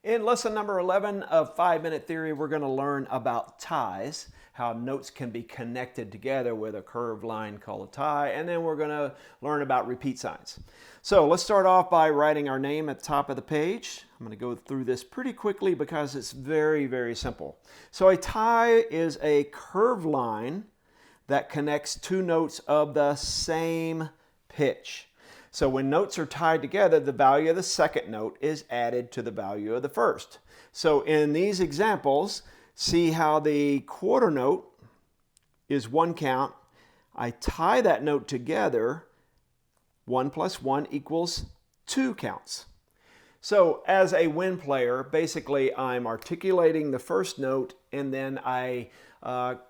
In lesson number 11 of 5-Minute Theory, we're going to learn about ties, how notes can be connected together with a curved line called a tie, and then we're going to learn about repeat signs. So let's start off by writing our name at the top of the page. I'm going to go through this pretty quickly because it's very, very simple. So a tie is a curved line that connects two notes of the same pitch. So when notes are tied together, the value of the second note is added to the value of the first. So in these examples, see how the quarter note is one count. I tie that note together. 1 plus 1 equals 2 counts. So as a wind player, basically I'm articulating the first note and then I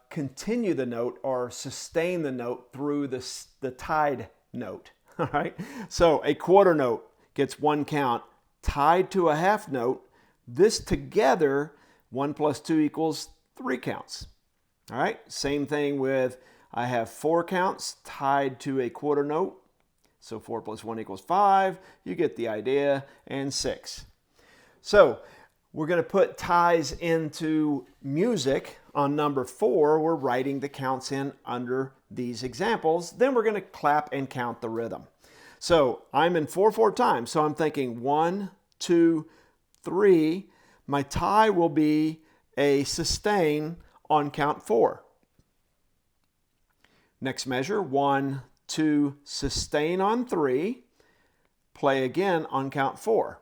continue the note or sustain the note through the tied note. All right, so a quarter note gets one count tied to a half note. This together, 1 plus 2 equals 3 counts. All right, same thing with I have 4 counts tied to a quarter note. So 4 plus 1 equals 5. You get the idea, and 6. So we're going to put ties into music. On number 4, we're writing the counts in under these examples. Then we're going to clap and count the rhythm. So I'm in 4/4 time. So I'm thinking 1, 2, 3. My tie will be a sustain on count 4. Next measure, 1, 2, sustain on 3. Play again on count 4.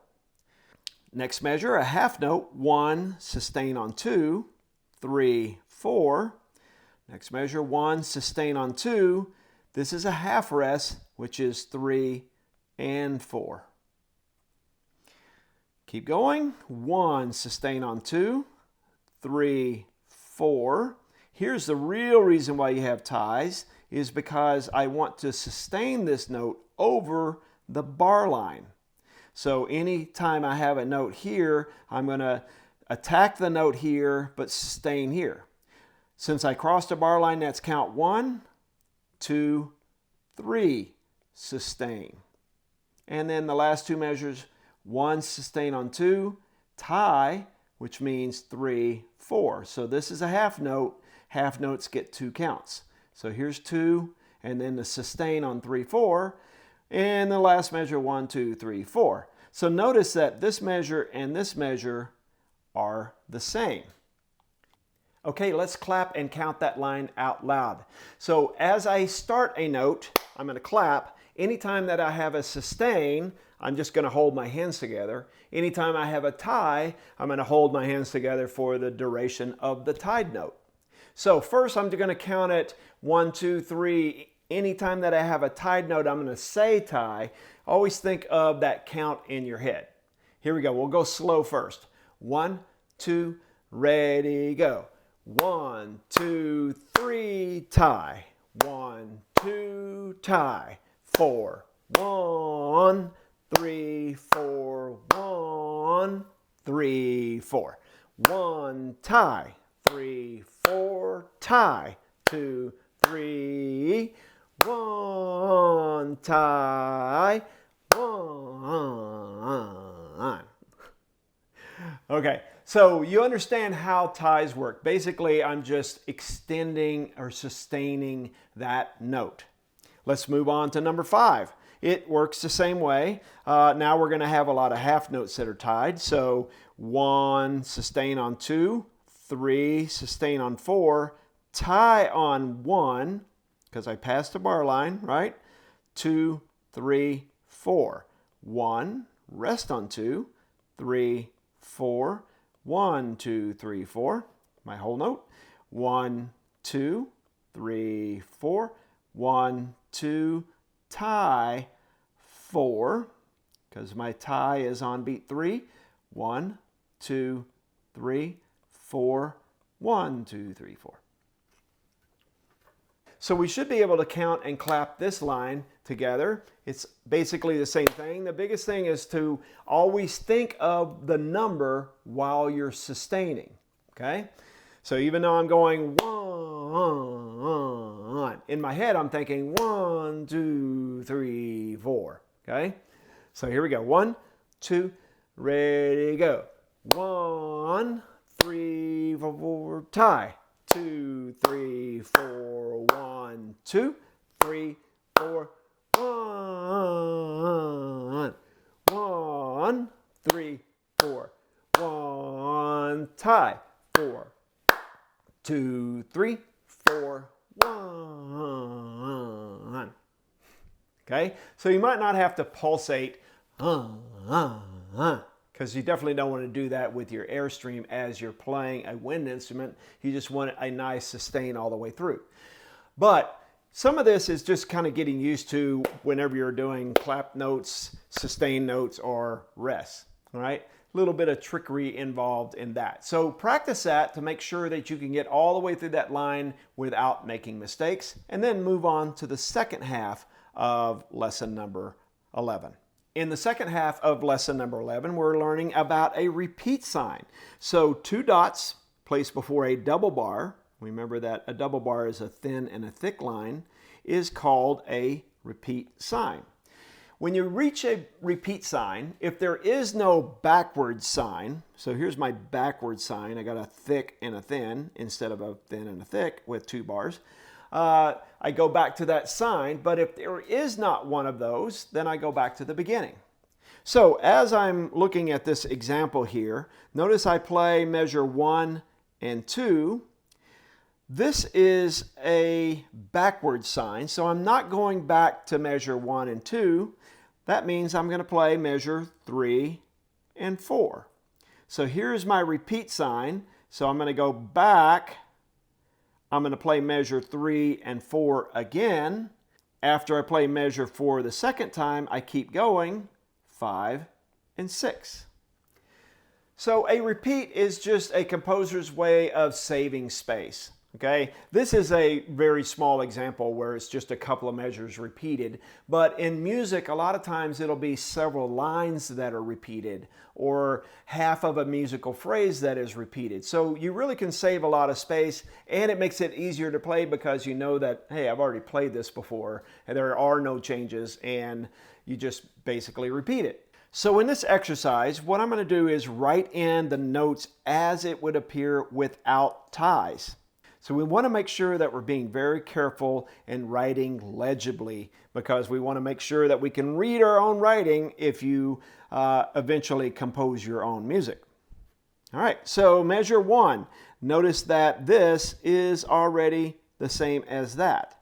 Next measure, a half note, 1, sustain on 2, 3, 4. Next measure, 1, sustain on 2. This is a half rest, which is 3 and 4. Keep going. 1, sustain on 2, 3, 4. Here's the real reason why you have ties, is because I want to sustain this note over the bar line. So anytime I have a note here, I'm going to attack the note here, but sustain here. Since I crossed a bar line, that's count 1, 2, 3, sustain. And then the last two measures, 1, sustain on 2, tie, which means 3, 4. So this is a half note. Half notes get 2 counts. So here's 2, and then the sustain on 3, 4. And the last measure, 1, 2, 3, 4. So notice that this measure and this measure are the same. Okay, let's clap and count that line out loud. So as I start a note, I'm going to clap. Anytime that I have a sustain, I'm just going to hold my hands together. Anytime I have a tie, I'm going to hold my hands together for the duration of the tied note. So first I'm going to count it 1, 2, 3. Anytime that I have a tied note, I'm going to say tie. Always think of that count in your head. Here we go. We'll go slow first. 1, 2, ready, go. 1, 2, 3, tie. 1, 2, tie. 4, 1, 3, 4, 1, 3, 4. 1, tie. 3, 4, tie. 2, 3, 1, tie, 1. Okay, so you understand how ties work. Basically, I'm just extending or sustaining that note. Let's move on to number 5. It works the same way. Now we're going to have a lot of half notes that are tied. So 1, sustain on 2, 3, sustain on 4, tie on 1, because I passed the bar line, right? 2, 3, 4. 1, rest on 2, 3, 4. 1, 2, 3, 4. My whole note. 1, 2, 3, 4. 1, 2, tie, 4, because my tie is on beat 3. 1, 2, 3, 4. 1, 2, 3, 4. So we should be able to count and clap this line together. It's basically the same thing. The biggest thing is to always think of the number while you're sustaining. Okay? So even though I'm going 1, in my head I'm thinking 1, 2, 3, 4. Okay? So here we go. 1, 2, ready, go. 1, 3, 4, tie. 2, 3, 4, 1, 2, 3, 4, 1. 1, 3, 4, 1, tie. 4, 2, 3, 4, 1. Okay, so you might not have to pulsate, because you definitely don't want to do that with your airstream as you're playing a wind instrument. You just want a nice sustain all the way through. But some of this is just kind of getting used to whenever you're doing clap notes, sustain notes, or rests. All right, a little bit of trickery involved in that. So practice that to make sure that you can get all the way through that line without making mistakes, and then move on to the second half of lesson number 11. In the second half of lesson number 11, we're learning about a repeat sign. So 2 dots placed before a double bar, remember that a double bar is a thin and a thick line, is called a repeat sign. When you reach a repeat sign, if there is no backward sign, so here's my backward sign, I got a thick and a thin instead of a thin and a thick with 2 bars. I go back to that sign, but if there is not one of those, then I go back to the beginning. So as I'm looking at this example here, notice I play measure 1 and 2. This is a backward sign, so I'm not going back to measure 1 and 2. That means I'm going to play measure 3 and 4. So here's my repeat sign, so I'm going to go back. I'm going to play measure 3 and 4 again. After I play measure 4 the second time, I keep going, 5 and 6. So a repeat is just a composer's way of saving space. Okay, this is a very small example where it's just a couple of measures repeated, but in music a lot of times it'll be several lines that are repeated or half of a musical phrase that is repeated. So you really can save a lot of space, and it makes it easier to play because you know that, hey, I've already played this before and there are no changes, and you just basically repeat it. So in this exercise, what I'm going to do is write in the notes as it would appear without ties. So we want to make sure that we're being very careful in writing legibly, because we want to make sure that we can read our own writing if you eventually compose your own music. All right, so measure 1. Notice that this is already the same as that.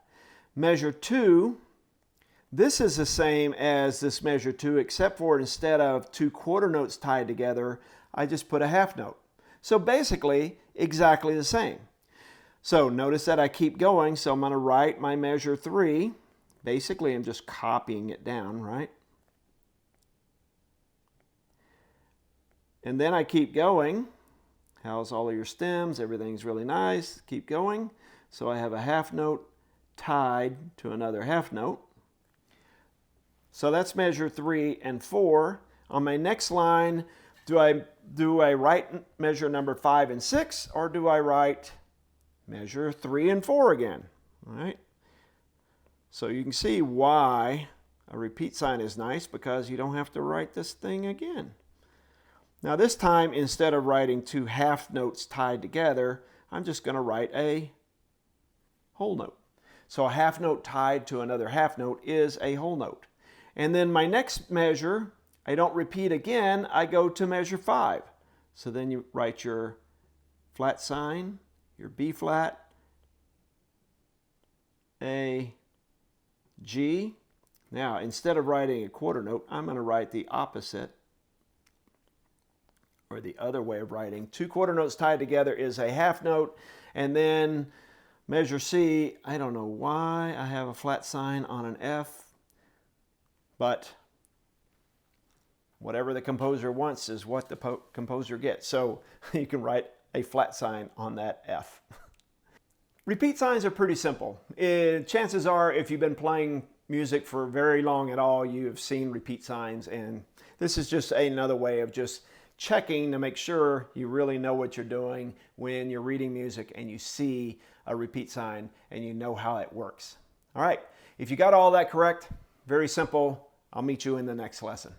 Measure 2, this is the same as this measure 2, except for instead of 2 quarter notes tied together, I just put a half note. So basically, exactly the same. So notice that I keep going, so I'm going to write my measure 3. Basically, I'm just copying it down, right? And then I keep going. How's all of your stems? Everything's really nice. Keep going. So I have a half note tied to another half note. So that's measure 3 and 4. On my next line, do I write measure number 5 and 6, or do I write measure 3 and 4 again? All right. So you can see why a repeat sign is nice, because you don't have to write this thing again. Now this time, instead of writing 2 half notes tied together, I'm just going to write a whole note. So a half note tied to another half note is a whole note. And then my next measure, I don't repeat again, I go to measure 5. So then you write your flat sign, your B flat, A, G. Now, instead of writing a quarter note, I'm going to write the opposite, or the other way of writing. 2 quarter notes tied together is a half note, and then measure C, I don't know why I have a flat sign on an F, but whatever the composer wants is what the composer gets. So you can write a flat sign on that F. Repeat signs are pretty simple. Chances are, if you've been playing music for very long at all, you have seen repeat signs, and this is just another way of just checking to make sure you really know what you're doing when you're reading music and you see a repeat sign and you know how it works. All right, if you got all that correct, very simple. I'll meet you in the next lesson.